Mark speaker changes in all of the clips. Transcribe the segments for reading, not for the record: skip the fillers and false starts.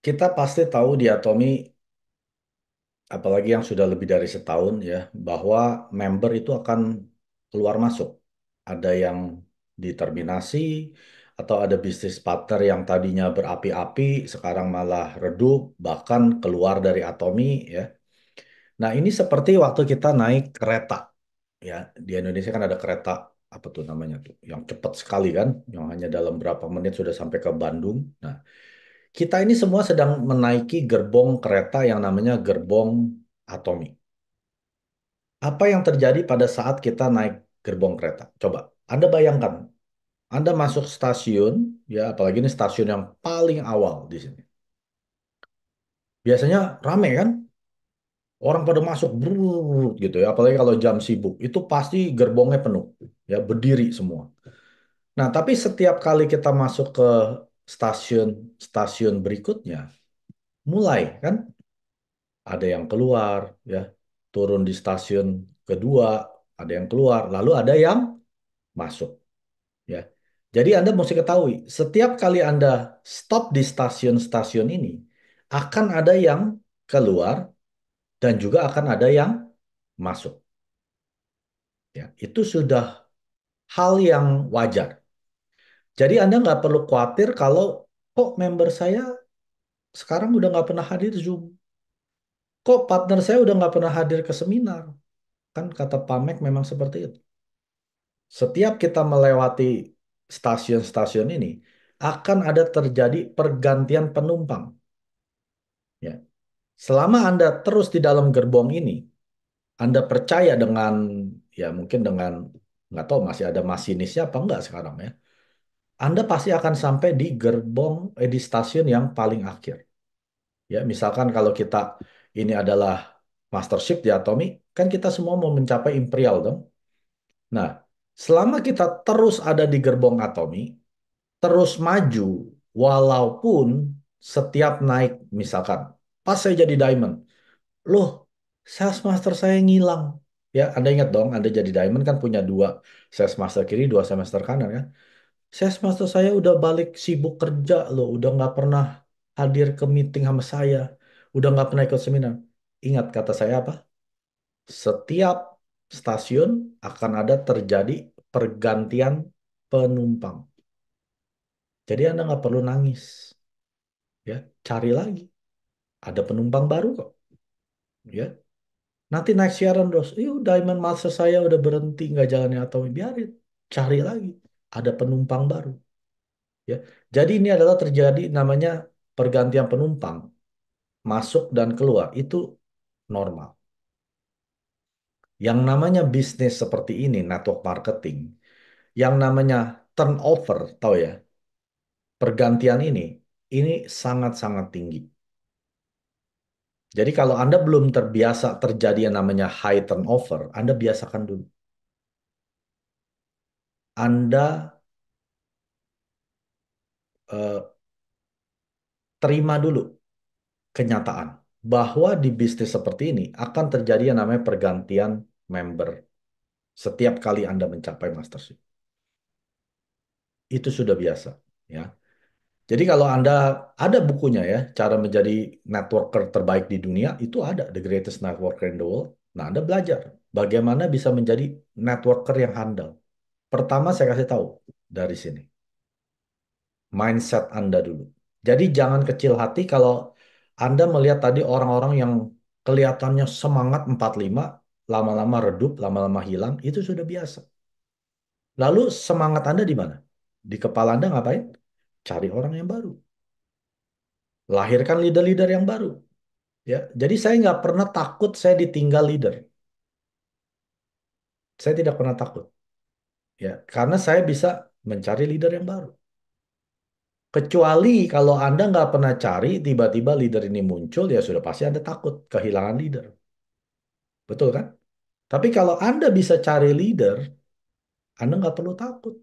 Speaker 1: Kita pasti tahu di Atomi, apalagi yang sudah lebih dari setahun ya, bahwa member itu akan keluar masuk. Ada yang diterminasi, atau ada bisnis partner yang tadinya berapi-api, sekarang malah redup, bahkan keluar dari Atomi ya. Nah, ini seperti waktu kita naik kereta ya. Di Indonesia kan ada kereta apa tuh namanya tuh, yang cepat sekali kan, yang hanya dalam berapa menit sudah sampai ke Bandung. Nah, kita ini semua sedang menaiki gerbong kereta yang namanya gerbong Atomi. Apa yang terjadi pada saat kita naik gerbong kereta? Coba, Anda bayangkan, Anda masuk stasiun, ya apalagi ini stasiun yang paling awal di sini. Biasanya rame kan? Orang pada masuk brrrr, gitu ya, apalagi kalau jam sibuk, itu pasti gerbongnya penuh, ya berdiri semua. Nah, tapi setiap kali kita masuk ke stasiun-stasiun berikutnya, mulai kan ada yang keluar ya, turun di stasiun kedua, ada yang keluar, lalu ada yang masuk ya. Jadi Anda mesti ketahui, setiap kali Anda stop di stasiun-stasiun ini, akan ada yang keluar dan juga akan ada yang masuk ya. Itu sudah hal yang wajar. Jadi Anda nggak perlu khawatir kalau kok member saya sekarang udah nggak pernah hadir Zoom. Kok partner saya udah nggak pernah hadir ke seminar. Kan kata Pamek memang seperti itu. Setiap kita melewati stasiun-stasiun ini, akan ada terjadi pergantian penumpang. Ya. Selama Anda terus di dalam gerbong ini, Anda percaya dengan, ya mungkin dengan, nggak tahu masih ada masinisnya apa enggak sekarang ya. Anda pasti akan sampai di gerbong, di stasiun yang paling akhir. Ya, misalkan kalau kita ini adalah mastership di Atomi, kan kita semua mau mencapai Imperial dong. Nah, selama kita terus ada di gerbong Atomi, terus maju, walaupun setiap naik, misalkan, pas saya jadi diamond, loh, sales master saya ngilang. Ya, Anda ingat dong, Anda jadi diamond kan punya dua sales master kiri, dua sales master kanan kan. Sales master saya udah balik sibuk kerja loh, udah nggak pernah hadir ke meeting sama saya, udah nggak pernah ikut seminar. Ingat kata saya apa? Setiap stasiun akan ada terjadi pergantian penumpang. Jadi Anda nggak perlu nangis, ya cari lagi. Ada penumpang baru kok, ya. Nanti naik siaran terus, Diamond Master saya udah berhenti nggak jalannya atau biarin, cari lagi. Ada penumpang baru, ya. Jadi ini adalah terjadi namanya pergantian penumpang masuk dan keluar itu normal. Yang namanya bisnis seperti ini, network marketing, yang namanya turnover, tahu ya, pergantian ini sangat-sangat tinggi. Jadi kalau Anda belum terbiasa terjadi yang namanya high turnover, Anda biasakan dulu. Anda eh, terima dulu kenyataan bahwa di bisnis seperti ini akan terjadi yang namanya pergantian member setiap kali Anda mencapai mastership. Itu sudah biasa, ya. Jadi kalau Anda ada bukunya ya, cara menjadi networker terbaik di dunia, itu ada The Greatest Networker in the World. Nah, Anda belajar bagaimana bisa menjadi networker yang handal. Pertama saya kasih tahu dari sini, mindset Anda dulu. Jadi jangan kecil hati kalau Anda melihat tadi orang-orang yang kelihatannya semangat 45, lama-lama redup, lama-lama hilang, itu sudah biasa. Lalu semangat Anda di mana? Di kepala Anda ngapain? Cari orang yang baru. Lahirkan leader-leader yang baru. Ya, jadi saya nggak pernah takut saya ditinggal leader. Saya tidak pernah takut. Ya, karena saya bisa mencari leader yang baru. Kecuali kalau Anda nggak pernah cari, tiba-tiba leader ini muncul, ya sudah pasti Anda takut kehilangan leader. Betul kan? Tapi kalau Anda bisa cari leader, Anda nggak perlu takut.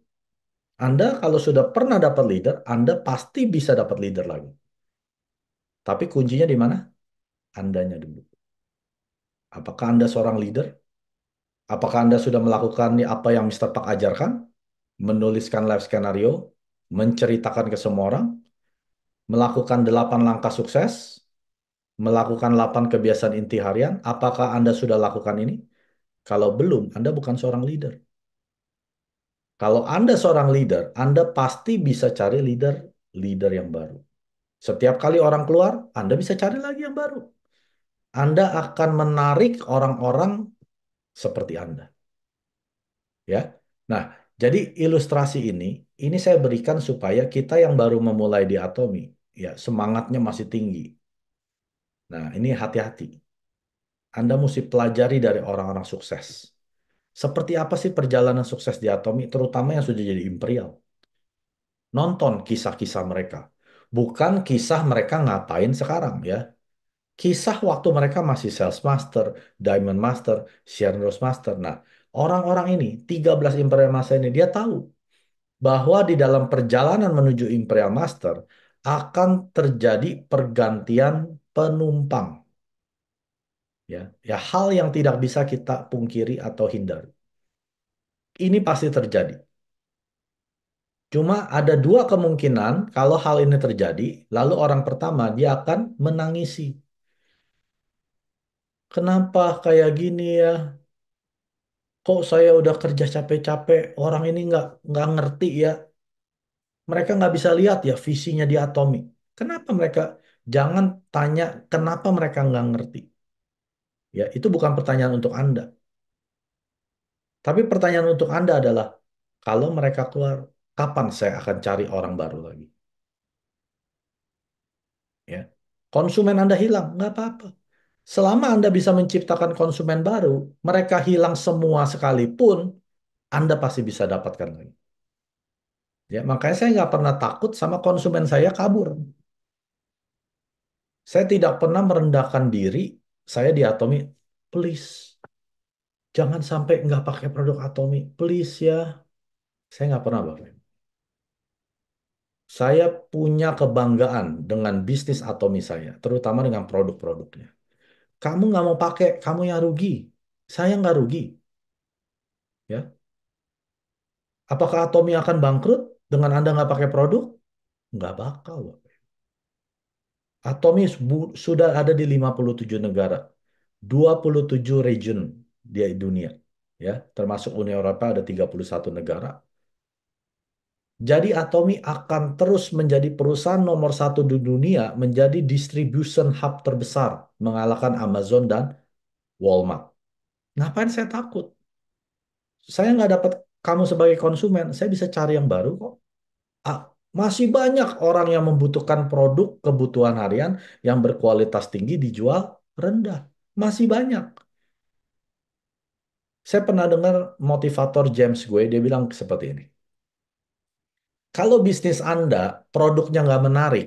Speaker 1: Anda kalau sudah pernah dapat leader, Anda pasti bisa dapat leader lagi. Tapi kuncinya di mana? Andanya dulu. Apakah Anda seorang leader? Apakah Anda sudah melakukan apa yang Mister Park ajarkan? Menuliskan live skenario, menceritakan ke semua orang, Melakukan 8 langkah sukses, melakukan 8 kebiasaan inti harian. Apakah Anda sudah lakukan ini? Kalau belum, Anda bukan seorang leader. Kalau Anda seorang leader, Anda pasti bisa cari leader yang baru. Setiap kali orang keluar, Anda bisa cari lagi yang baru. Anda akan menarik orang-orang seperti Anda, ya. Nah, jadi ilustrasi ini saya berikan supaya kita yang baru memulai di Atomi, ya, semangatnya masih tinggi. Nah, ini hati-hati. Anda mesti pelajari dari orang-orang sukses. Seperti apa sih perjalanan sukses di Atomi, terutama yang sudah jadi imperial. Nonton kisah-kisah mereka. Bukan kisah mereka ngapain sekarang, ya. Kisah waktu mereka masih Sales Master, Diamond Master, Sharon Master. Nah, orang-orang ini, 13 Imperial Master ini, dia tahu bahwa di dalam perjalanan menuju Imperial Master akan terjadi pergantian penumpang. Ya, ya hal yang tidak bisa kita pungkiri atau hindari. Ini pasti terjadi. Cuma ada dua kemungkinan kalau hal ini terjadi, lalu orang pertama dia akan menangisi. Kenapa kayak gini ya? Kok saya udah kerja capek-capek, orang ini nggak ngerti ya. Mereka nggak bisa lihat ya visinya di Atomic. Kenapa mereka? Jangan tanya kenapa mereka nggak ngerti. Ya, itu bukan pertanyaan untuk Anda. Tapi pertanyaan untuk Anda adalah, kalau mereka keluar, kapan saya akan cari orang baru lagi? Ya, konsumen Anda hilang, nggak apa-apa. Selama Anda bisa menciptakan konsumen baru, mereka hilang semua sekalipun, Anda pasti bisa dapatkan lagi. Ya, makanya saya nggak pernah takut sama konsumen saya kabur. Saya tidak pernah merendahkan diri saya di Atomi. Please, jangan sampai nggak pakai produk Atomi. Please ya. Saya nggak pernah, Bapak. Saya punya kebanggaan dengan bisnis Atomi saya, terutama dengan produk-produknya. Kamu nggak mau pakai, kamu yang rugi. Saya nggak rugi. Ya. Apakah Atomi akan bangkrut dengan Anda nggak pakai produk? Nggak bakal, Bapak. Atomi sudah ada di 57 negara, 27 region di dunia, ya, termasuk Uni Eropa ada 31 negara. Jadi Atomi akan terus menjadi perusahaan nomor satu di dunia, menjadi distribution hub terbesar, mengalahkan Amazon dan Walmart. Ngapain saya takut? Saya nggak dapat kamu sebagai konsumen, saya bisa cari yang baru kok. Ah, masih banyak orang yang membutuhkan produk kebutuhan harian yang berkualitas tinggi dijual rendah. Masih banyak. Saya pernah dengar motivator James gue, dia bilang seperti ini. Kalau bisnis Anda produknya nggak menarik,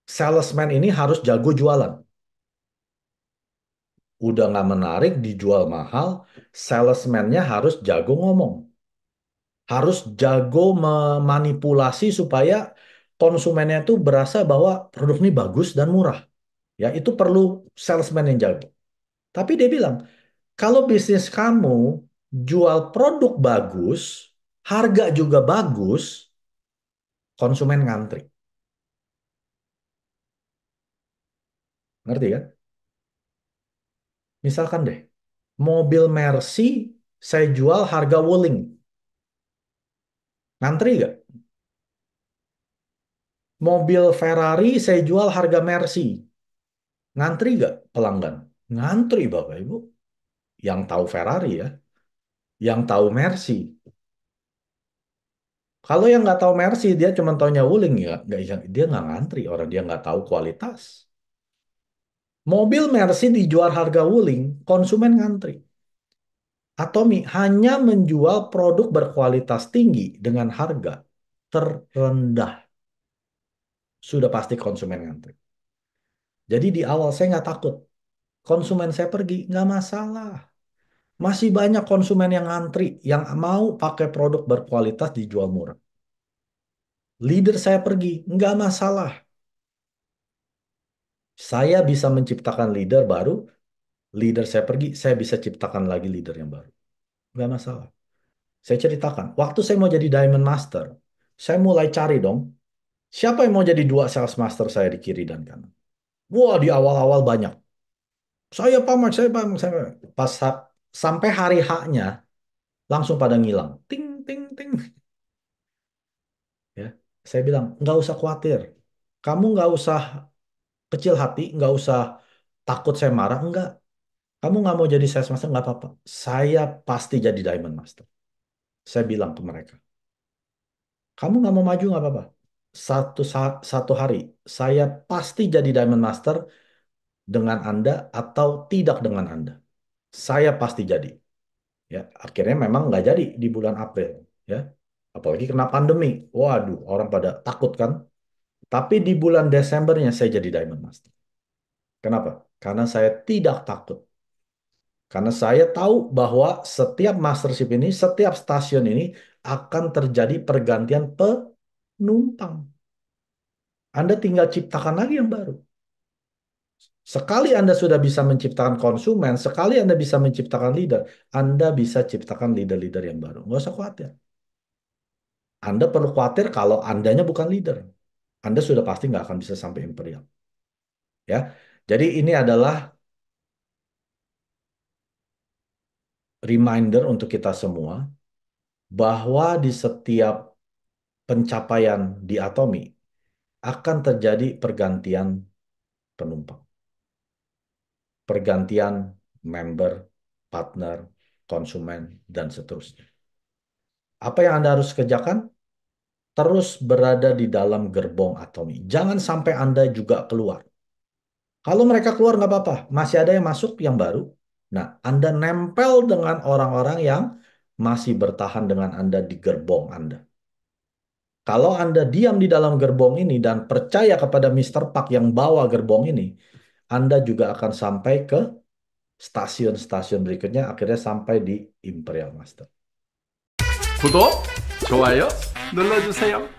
Speaker 1: salesman ini harus jago jualan. Udah nggak menarik, dijual mahal, salesman-nya harus jago ngomong. Harus jago memanipulasi supaya konsumennya itu berasa bahwa produk ini bagus dan murah. Ya, itu perlu salesman yang jago. Tapi dia bilang, kalau bisnis kamu jual produk bagus, harga juga bagus, konsumen ngantri. Ngerti kan? Misalkan deh, mobil Mercy saya jual harga Wuling. Ngantri gak? Mobil Ferrari saya jual harga Mercy. Ngantri gak pelanggan? Ngantri Bapak Ibu. Yang tahu Ferrari ya. Yang tahu Mercy. Kalau yang nggak tahu Mercy, dia cuma taunya Wuling ya. Dia nggak ngantri. Orang dia nggak tahu kualitas. Mobil Mercy dijual harga Wuling, konsumen ngantri. Atomi hanya menjual produk berkualitas tinggi dengan harga terendah. Sudah pasti konsumen ngantri. Jadi di awal saya nggak takut. Konsumen saya pergi, nggak masalah. Masih banyak konsumen yang ngantri, yang mau pakai produk berkualitas dijual murah. Leader saya pergi, nggak masalah. Saya bisa menciptakan leader baru, leader saya pergi, saya bisa ciptakan lagi leader yang baru. Nggak masalah. Saya ceritakan, waktu saya mau jadi Diamond Master, saya mulai cari dong, Siapa yang mau jadi dua sales master saya di kiri dan kanan? Wah, di awal-awal banyak. Saya Pak Max, saya Pak Max. Sampai hari H-nya langsung pada ngilang. Ting, ting, ting. Ya, saya bilang nggak usah khawatir. Kamu nggak usah kecil hati, nggak usah takut saya marah, enggak. Kamu nggak mau jadi sales master nggak apa-apa. Saya pasti jadi diamond master. Saya bilang ke mereka, kamu nggak mau maju nggak apa-apa. Satu hari, saya pasti jadi diamond master dengan Anda atau tidak dengan Anda. Saya pasti jadi. Ya, akhirnya memang nggak jadi di bulan April. Ya, apalagi kena pandemi. Waduh, orang pada takut kan. Tapi di bulan Desembernya saya jadi diamond master. Kenapa? Karena saya tidak takut. Karena saya tahu bahwa setiap mastership ini, setiap stasiun ini akan terjadi pergantian penumpang. Anda tinggal ciptakan lagi yang baru. Sekali Anda sudah bisa menciptakan konsumen, sekali Anda bisa menciptakan leader, Anda bisa ciptakan leader-leader yang baru. Nggak usah khawatir. Anda perlu khawatir kalau Andanya bukan leader. Anda sudah pasti nggak akan bisa sampai imperial. Ya, jadi ini adalah reminder untuk kita semua bahwa di setiap pencapaian di Atomi akan terjadi pergantian penumpang, pergantian member, partner, konsumen, dan seterusnya. Apa yang Anda harus kerjakan? Terus berada di dalam gerbong Atomi. Jangan sampai Anda juga keluar. Kalau mereka keluar nggak apa-apa, masih ada yang masuk yang baru. Nah, Anda nempel dengan orang-orang yang masih bertahan dengan Anda di gerbong Anda. Kalau Anda diam di dalam gerbong ini dan percaya kepada Mister Park yang bawa gerbong ini, Anda juga akan sampai ke stasiun-stasiun berikutnya, akhirnya sampai di Imperial Master.
Speaker 2: 구독, 좋아요 눌러주세요.